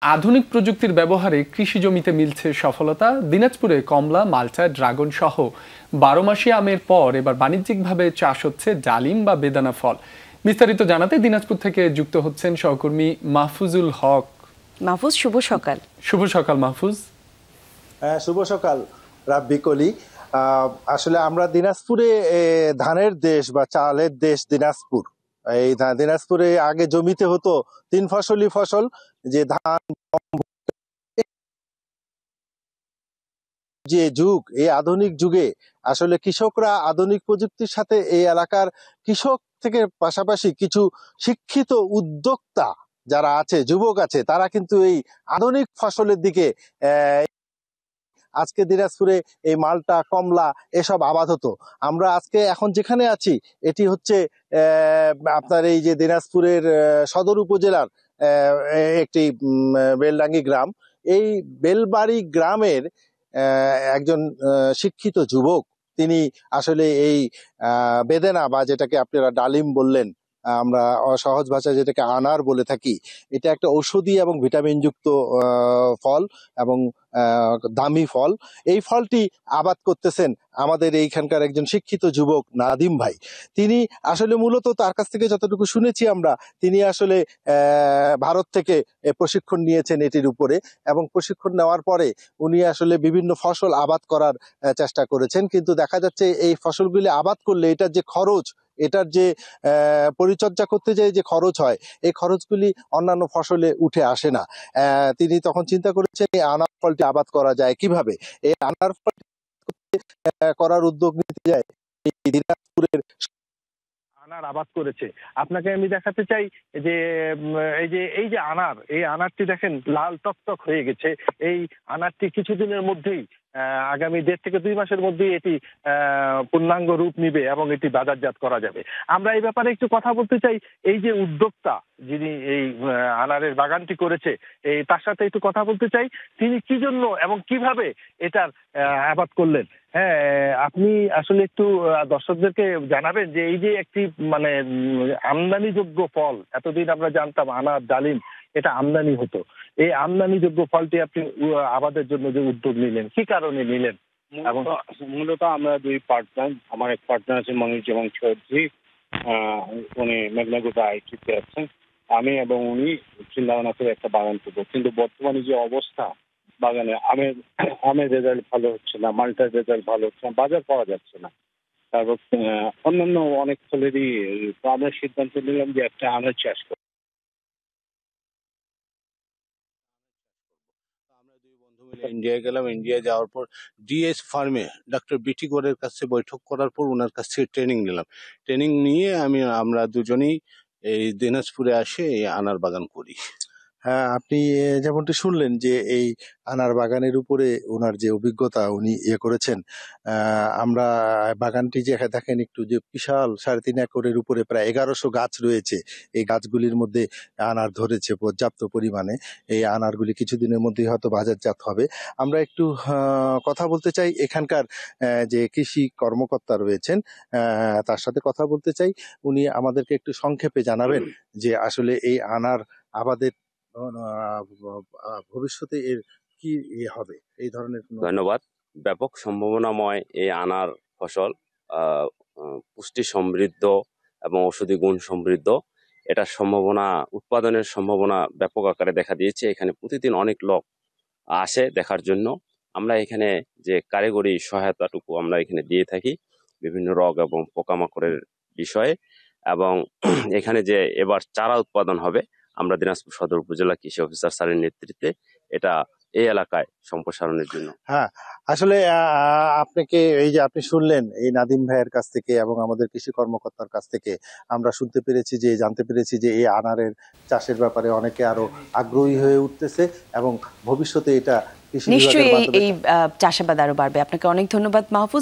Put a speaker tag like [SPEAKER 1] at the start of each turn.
[SPEAKER 1] আধুনিক প্রযুক্তির ব্যবহারে কৃষি জমিতে মিলছে সফলতা। দিনাজপুরে কমলা, মালটা, ড্রাগন সহ 12 মাসি আমের পর এবার বাণিজ্যিকভাবে চাষ হচ্ছে ডালিম বা বেদানা ফল। বিস্তারিত জানাতে দিনাজপুর থেকে যুক্ত হচ্ছেন সহকর্মী মাহফুজুল হক।
[SPEAKER 2] মাহফুজ, শুভ সকাল।
[SPEAKER 1] শুভ সকাল মাহফুজ।
[SPEAKER 3] শুভ সকাল রাব্বি কলি। আসলে আমরা দিনাজপুরে ধানের দেশ বা চালের দেশ দিনাজপুর। এই দিনাজপুরে আগে জমিতে হতো 3 ফসলি ফসল, যে ধান, যে যুগ, এই আধুনিক যুগে আসলে কৃষকরা আধুনিক প্রযুক্তির সাথে এই এলাকার কৃষক থেকে পাশাপাশি কিছু শিক্ষিত উদ্যোক্তা যারা আছে, যুবক আছে, তারা কিন্তু এই আধুনিক ফসলের দিকে আজকে দিনাজপুরে এই মালটা, কমলা এসব আবাদ হতো। আমরা আজকে এখন যেখানে আছি এটি হচ্ছে আপনার এই যে দিনাজপুরের সদর উপজেলার একটি বেলডাঙ্গি গ্রাম। এই বেলবাড়ি গ্রামের একজন শিক্ষিত যুবক, তিনি আসলে এই বেদেনা বা যেটাকে আপনারা ডালিম বললেন, আমরা সহজ ভাষায় যেটাকে আনার বলে থাকি, এটা একটা ঔষধি এবং ভিটামিনযুক্ত ফল এবং দামি ফল। এই ফলটি আবাদ করতেছেন আমাদের এইখানকার একজন শিক্ষিত যুবক নাদিম ভাই। তিনি আসলে মূলত, তার কাছ থেকে যতটুকু শুনেছি আমরা, তিনি আসলে ভারত থেকে প্রশিক্ষণ নিয়েছেন এটির উপরে, এবং প্রশিক্ষণ নেওয়ার পরে উনি আসলে বিভিন্ন ফসল আবাদ করার চেষ্টা করেছেন। কিন্তু দেখা যাচ্ছে এই ফসলগুলি আবাদ করলে এটার যে খরচ, এটার যে পরিচর্যা করতে যায় যে খরচ হয়, এই খরচগুলি অন্যান্য ফসলে উঠে আসে না। তিনি তখন চিন্তা করেছেন এই আনার ফলটি আবাদ করা যায় কিভাবে। এই আনার ফলটি করার উদ্যোগ নিতে যায় এই দিনাজপুরের আনার আবাদ করেছে। আপনাকে আমি দেখাতে চাই যে এই যে আনার, এই আনারটি দেখেন লাল টকটক হয়ে গেছে। এই আনারটি কিছুদিনের মধ্যেই, আগামী 1.5 থেকে 2 মাসের মধ্যেই এটি পূর্ণাঙ্গ রূপ নিবে এবং এটি বাজারজাত করা যাবে। আমরা এই ব্যাপারে একটু কথা বলতে চাই। এই যে উদ্যোক্তা, যিনি এই আনারের বাগানটি করেছে, তার সাথে একটু কথা বলতে চাই। তিনি কি জন্য এবং কিভাবে এটার আবাদ করলেন। হ্যাঁ, আপনি আসলে একটু দর্শকদেরকে জানাবেন যে এই যে একটি মানে আমদানিযোগ্য ফল, এতদিন আমরা জানতাম আনার, ডালিম এটা আমদানি হতো, এই আমদানিযোগ্য ফলটি আপনি আবাদের জন্য যে উদ্যোগ নিলেন, কি কারণে নিলেন?
[SPEAKER 4] মূলত আমরা 2 পার্টনার, আমার এক পার্টনার আছে মনিরুজ্জামান চৌধুরী, উনি মেঘনাগুড়া আইটিতে আছেন। আমি এবং উনি চিন্তা ভাবনা করে একটা বাগান করবো, কিন্তু বর্তমানে যে অবস্থা বাগানে, আমের রেজাল্ট ভালো হচ্ছে না, মালটার রেজাল্ট ভালো হচ্ছে না, বাজার পাওয়া যাচ্ছে না। তারপর অন্যান্য অনেক ফলেরই, তো আমরা সিদ্ধান্ত নিলাম যে একটা আমের চাষ করবো। আমরা 2 বন্ধু মিলে ইন্ডিয়া গেলাম। ইন্ডিয়া যাওয়ার পর ডিএস ফার্মে ডক্টর বিটি গোরের কাছে বৈঠক করার পর ওনার কাছ থেকে ট্রেনিং নিলাম। ট্রেনিং নিয়ে আমরা দুজনেই এই দিনাজপুরে আসে এই আনার বাগান করি।
[SPEAKER 3] হ্যাঁ, আপনি যেমনটি শুনলেন যে এই আনার বাগানের উপরে ওনার যে অভিজ্ঞতা উনি করেছেন। আমরা বাগানটি যে দেখেন একটু, যে বিশাল 3.5 একরের উপরে প্রায় 1100 গাছ রয়েছে। এই গাছগুলির মধ্যে আনার ধরেছে পর্যাপ্ত পরিমাণে। এই আনারগুলি কিছুদিনের মধ্যেই হয়তো বাজারজাত হবে। আমরা একটু কথা বলতে চাই এখানকার যে কৃষি কর্মকর্তা রয়েছেন, তার সাথে কথা বলতে চাই। উনি আমাদেরকে একটু সংক্ষেপে জানাবেন যে আসলে এই আনার আবাদের ভবিষ্যতে এর কি হবে, এই ধরনের।
[SPEAKER 5] ধন্যবাদ। ব্যাপক সম্ভাবনাময় এই আনার ফসল, পুষ্টি সমৃদ্ধ এবং ঔষধি গুণ সমৃদ্ধ। এটার সম্ভাবনা, উৎপাদনের সম্ভাবনা ব্যাপক আকারে দেখা দিয়েছে। এখানে প্রতিদিন অনেক লোক আসে দেখার জন্য। আমরা এখানে যে কারিগরি সহায়তাটুকু আমরা এখানে দিয়ে থাকি বিভিন্ন রোগ এবং পোকামাকড়ের বিষয়ে, এবং এখানে যে এবার চারা উৎপাদন হবে, আমরা দিনাজপুর সদর উপজেলা কৃষি অফিসার স্যারের নেতৃত্বে এটা এই এলাকায় সম্প্রসারণের জন্য।
[SPEAKER 3] হ্যাঁ, আসলে আপনাকে এই যে আপনি শুনলেন এই নাদিম ভাইয়ের কাছ থেকে এবং আমাদের কৃষি কর্মকর্তার কাছ থেকে আমরা জানতে পেরেছি যে এই আনারের চাষের ব্যাপারে অনেকে আরো আগ্রহী হয়ে উঠতেছে এবং ভবিষ্যতে এটা
[SPEAKER 2] নিশ্চয়ই এই চাষাবাদ আরো বাড়বে। আপনাকে অনেক ধন্যবাদ মাহফুজ।